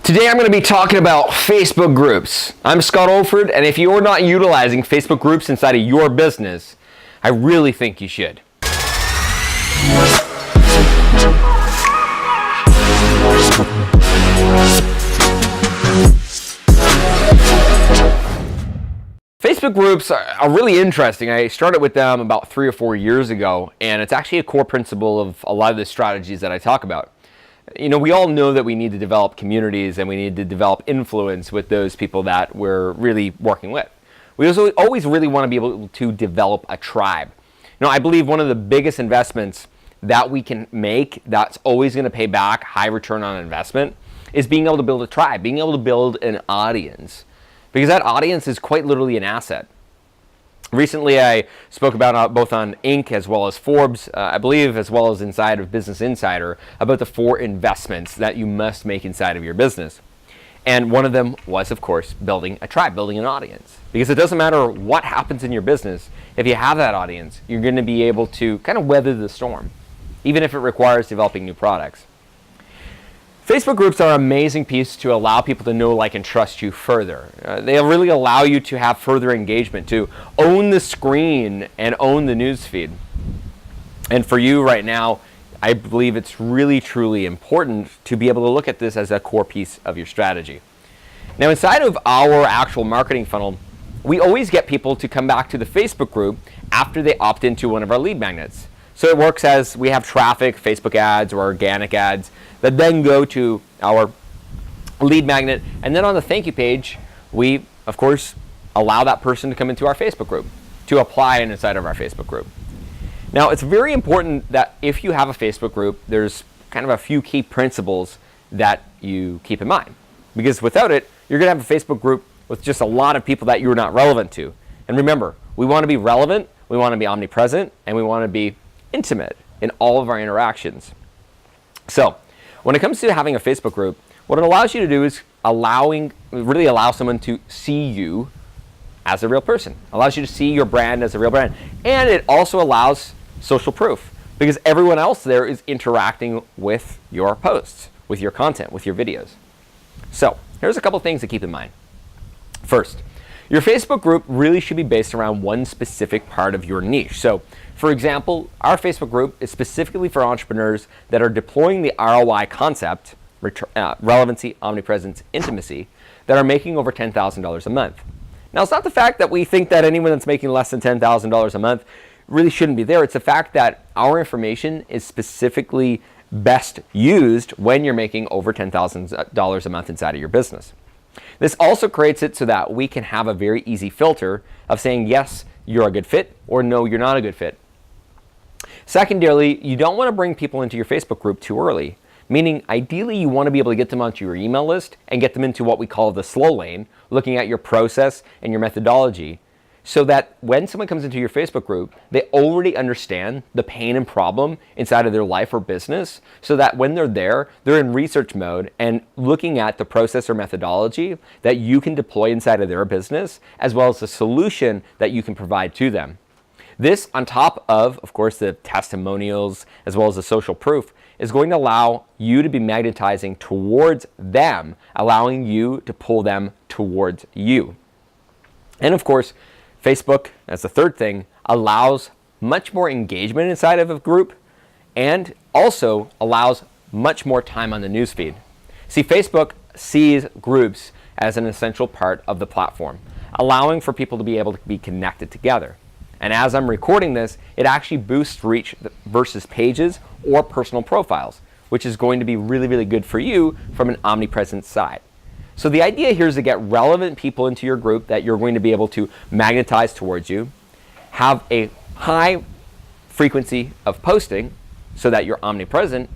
Today I'm going to be talking about Facebook groups. I'm Scott Oldford, and if you're not utilizing Facebook groups inside of your business, I really think you should. Facebook groups are really interesting. I started with them about 3 or 4 years ago, and it's actually a core principle of a lot of the strategies that I talk about. You know, we all know that we need to develop communities and we need to develop influence with those people that we're really working with. We also always really want to be able to develop a tribe. You know, I believe one of the biggest investments that we can make that's always going to pay back high return on investment is being able to build a tribe, being able to build an audience, because that audience is quite literally an asset. Recently, I spoke about both on Inc. as well as Forbes, I believe, as well as inside of Business Insider, about the 4 investments that you must make inside of your business. And one of them was, of course, building a tribe, building an audience. Because it doesn't matter what happens in your business, if you have that audience, you're going to be able to kind of weather the storm, even if it requires developing new products. Facebook groups are an amazing piece to allow people to know, like, and trust you further. They really allow you to have further engagement, to own the screen and own the newsfeed. And for you right now, I believe it's really, truly important to be able to look at this as a core piece of your strategy. Now, inside of our actual marketing funnel, we always get people to come back to the Facebook group after they opt into one of our lead magnets. So it works as we have traffic, Facebook ads or organic ads that then go to our lead magnet. And then on the thank you page, we, of course, allow that person to come into our Facebook group, to apply inside of our Facebook group. Now, it's very important that if you have a Facebook group, there's kind of a few key principles that you keep in mind. Because without it, you're going to have a Facebook group with just a lot of people that you're not relevant to. And remember, we want to be relevant, we want to be omnipresent, and we want to be intimate in all of our interactions. So when it comes to having a Facebook group, what it allows you to do is really allow someone to see you as a real person. It allows you to see your brand as a real brand. And it also allows social proof, because everyone else there is interacting with your posts, with your content, with your videos. So here's a couple things to keep in mind. First, your Facebook group really should be based around one specific part of your niche. So, for example, our Facebook group is specifically for entrepreneurs that are deploying the ROI concept, relevancy, omnipresence, intimacy, that are making over $10,000 a month. Now, it's not the fact that we think that anyone that's making less than $10,000 a month really shouldn't be there. It's the fact that our information is specifically best used when you're making over $10,000 a month inside of your business. This also creates it so that we can have a very easy filter of saying, yes, you're a good fit, or no, you're not a good fit. Secondarily, you don't want to bring people into your Facebook group too early, meaning ideally you want to be able to get them onto your email list and get them into what we call the slow lane, looking at your process and your methodology, so that when someone comes into your Facebook group, they already understand the pain and problem inside of their life or business, so that when they're there, they're in research mode and looking at the process or methodology that you can deploy inside of their business, as well as the solution that you can provide to them. This, on top of course, the testimonials, as well as the social proof, is going to allow you to be magnetizing towards them, allowing you to pull them towards you. And of course, Facebook, that's the third thing, allows much more engagement inside of a group and also allows much more time on the newsfeed. See, Facebook sees groups as an essential part of the platform, allowing for people to be able to be connected together. And as I'm recording this, it actually boosts reach versus pages or personal profiles, which is going to be really, really good for you from an omnipresent side. So the idea here is to get relevant people into your group that you're going to be able to magnetize towards you, have a high frequency of posting so that you're omnipresent,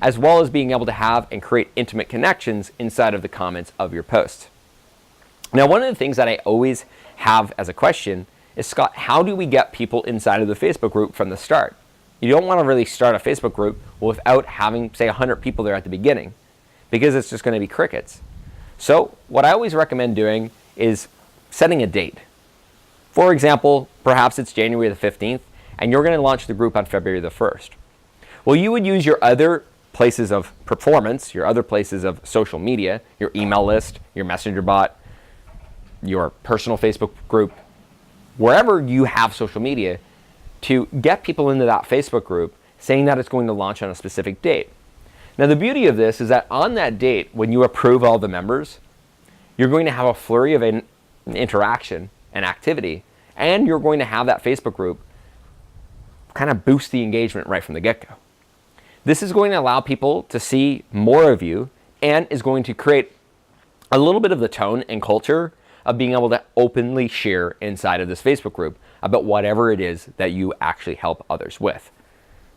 as well as being able to have and create intimate connections inside of the comments of your posts. Now, one of the things that I always have as a question is, Scott, how do we get people inside of the Facebook group from the start? You don't want to really start a Facebook group without having, say, 100 people there at the beginning, because it's just going to be crickets. So what I always recommend doing is setting a date. For example, perhaps it's January the 15th, and you're going to launch the group on February the 1st. Well, you would use your other places of performance, your other places of social media, your email list, your messenger bot, your personal Facebook group, wherever you have social media, to get people into that Facebook group saying that it's going to launch on a specific date. Now, the beauty of this is that on that date, when you approve all the members, you're going to have a flurry of interaction and activity, and you're going to have that Facebook group kind of boost the engagement right from the get-go. This is going to allow people to see more of you and is going to create a little bit of the tone and culture of being able to openly share inside of this Facebook group about whatever it is that you actually help others with.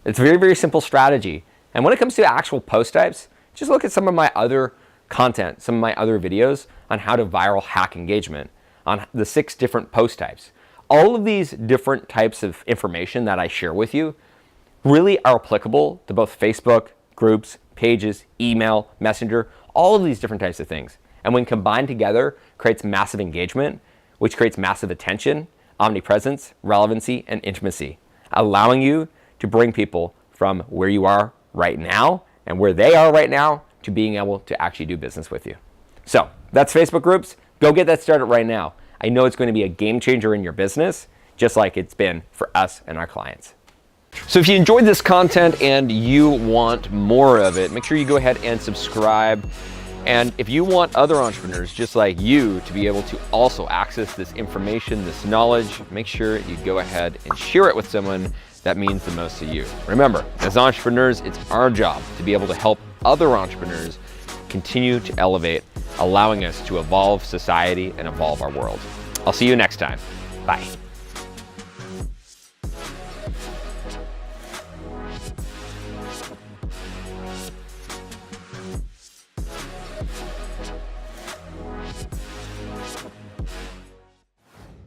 It's a very, very simple strategy. And when it comes to actual post types, just look at some of my other content, some of my other videos on how to viral hack engagement, on the 6 different post types. All of these different types of information that I share with you really are applicable to both Facebook, groups, pages, email, messenger, all of these different types of things. And when combined together, creates massive engagement, which creates massive attention, omnipresence, relevancy, and intimacy, allowing you to bring people from where you are right now and where they are right now to being able to actually do business with you. So that's Facebook groups. Go get that started right now. I know it's going to be a game changer in your business, just like it's been for us and our clients. So if you enjoyed this content and you want more of it, make sure you go ahead and subscribe. And if you want other entrepreneurs just like you to be able to also access this information, this knowledge, make sure you go ahead and share it with someone that means the most to you. Remember, as entrepreneurs, it's our job to be able to help other entrepreneurs continue to elevate, allowing us to evolve society and evolve our world. I'll see you next time. Bye.